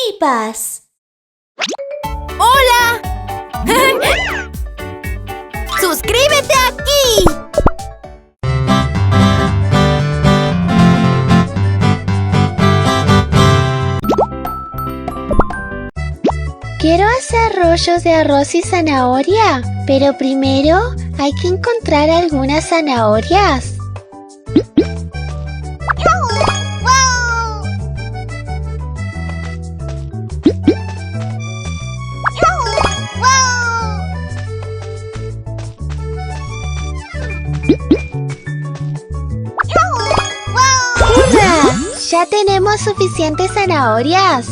pipas. ¡Hola! ¡Suscríbete aquí! Quiero hacer rollos de arroz y zanahoria, pero primero hay que encontrar algunas zanahorias. ¡Hurra! ¡Ya tenemos suficientes zanahorias!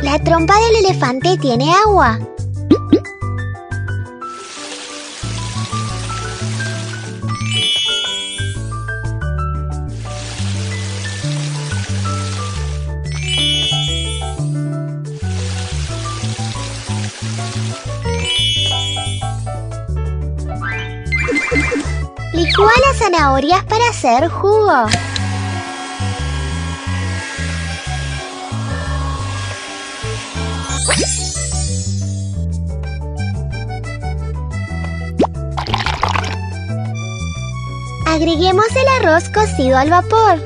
La trompa del elefante tiene agua. Licúa las zanahorias para hacer jugo. Agreguemos el arroz cocido al vapor.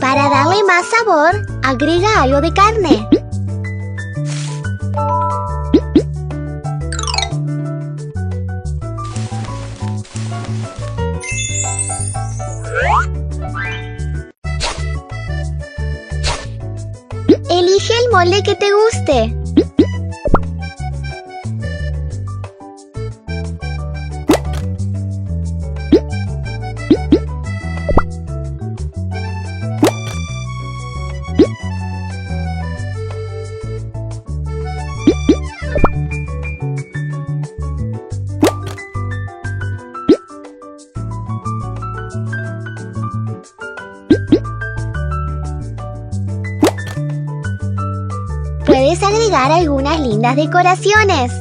Para darle más sabor, agrega algo de carne. Elige el molde que te guste. Puedes agregar algunas lindas decoraciones.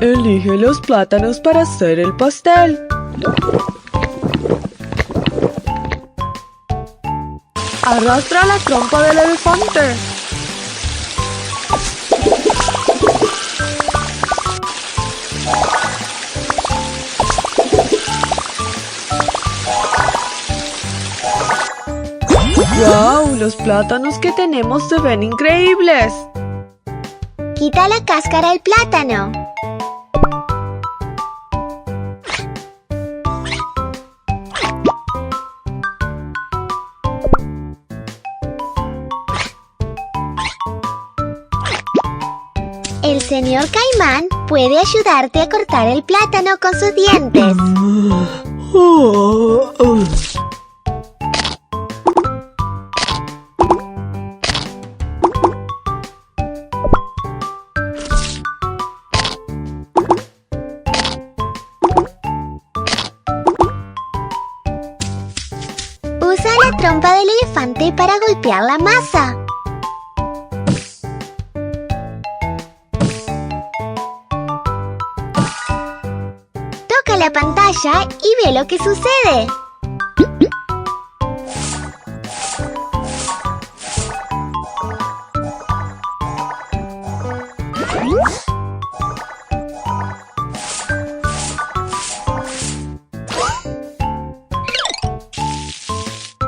Elige los plátanos para hacer el pastel. Arrastra la trompa del elefante. ¡Wow! Los plátanos que tenemos se ven increíbles. Quita la cáscara al plátano. El señor Caimán puede ayudarte a cortar el plátano con sus dientes. Usa la trompa del elefante para golpear la masa. Toca la pantalla y ve lo que sucede.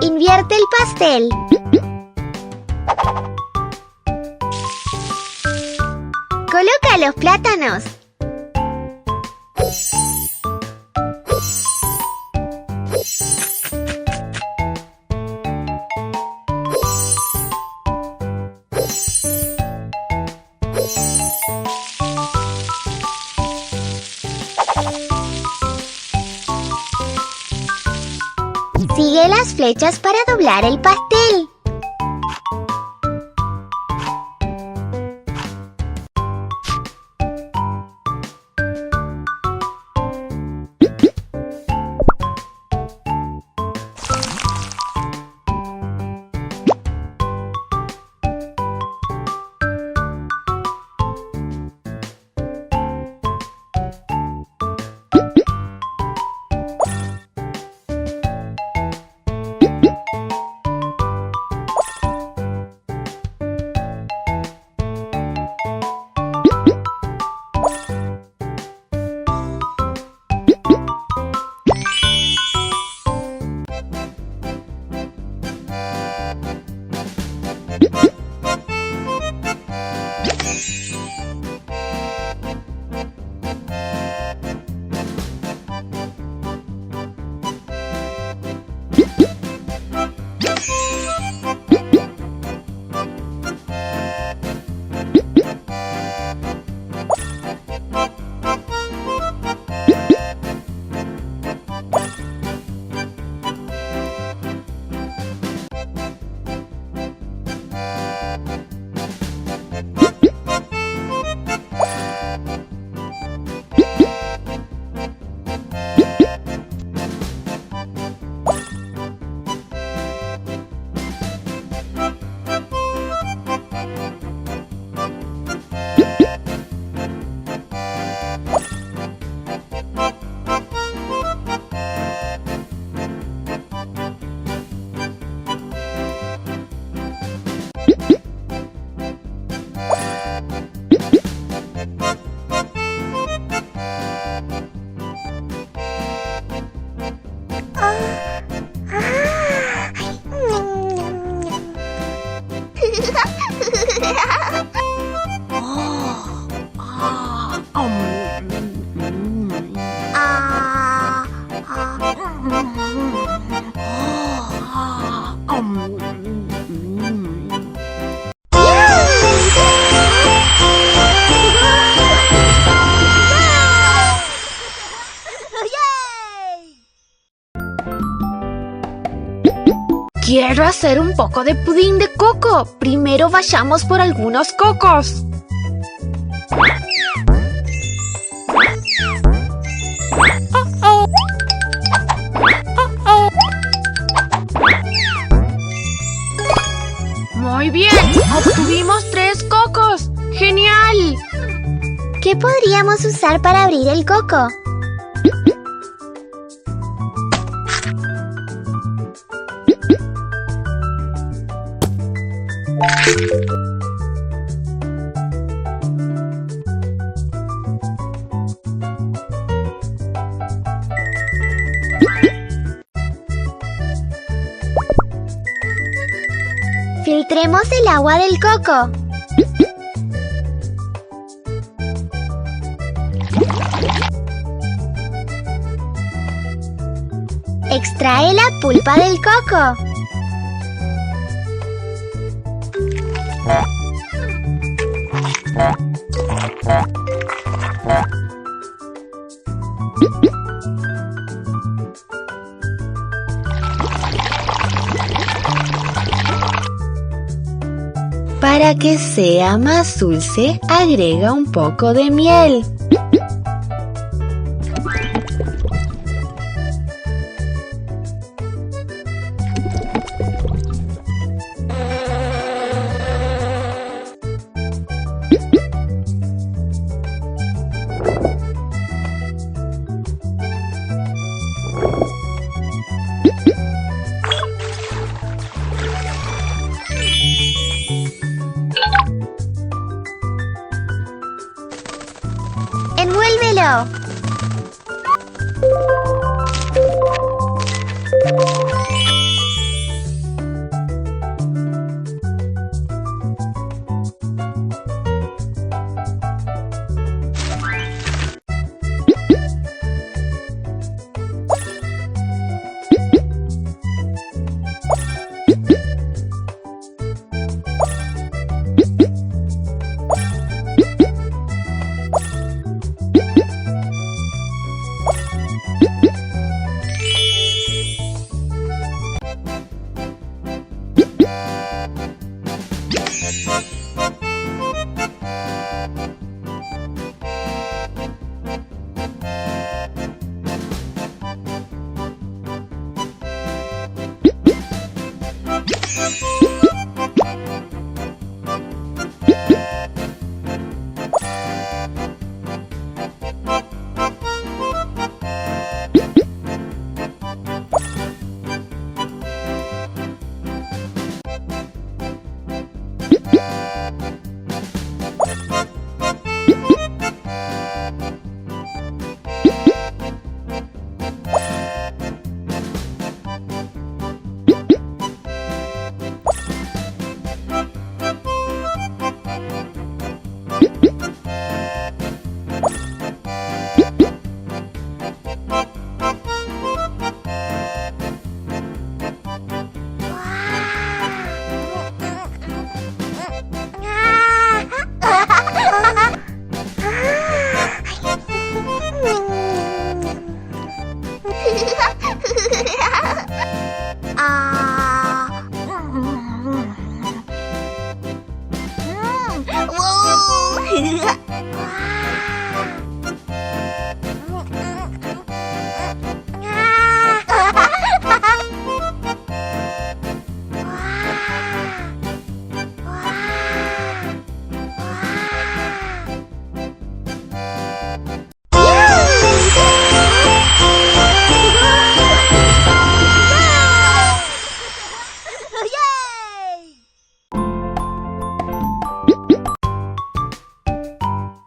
Invierte el pastel. Coloca los plátanos. Sigue las flechas para doblar el pastel. Quiero hacer un poco de pudín de coco. Primero vayamos por algunos cocos. Muy bien, obtuvimos 3 cocos. ¡Genial! ¿Qué podríamos usar para abrir el coco? Filtremos el agua del coco. Extrae la pulpa del coco. Para que sea más dulce, agrega un poco de miel. ¡Envuélvelo!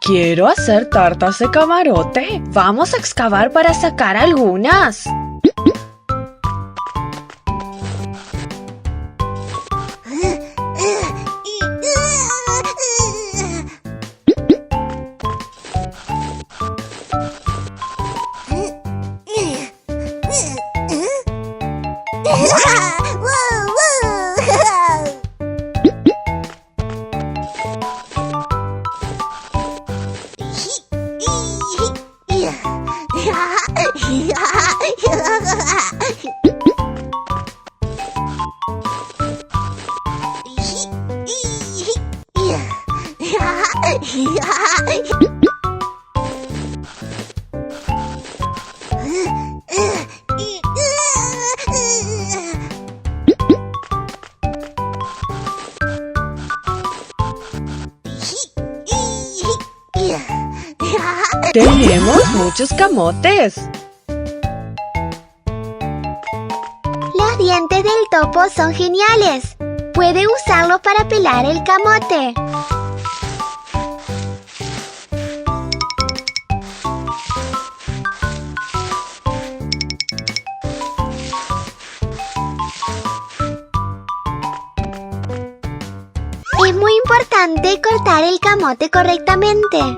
Quiero hacer tartas de camarote. Vamos a excavar para sacar algunas. Tenemos muchos camotes. Los dientes del topo son geniales. Puede usarlos para pelar el camote. Es muy importante cortar el camote correctamente.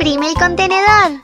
Exprime el contenedor.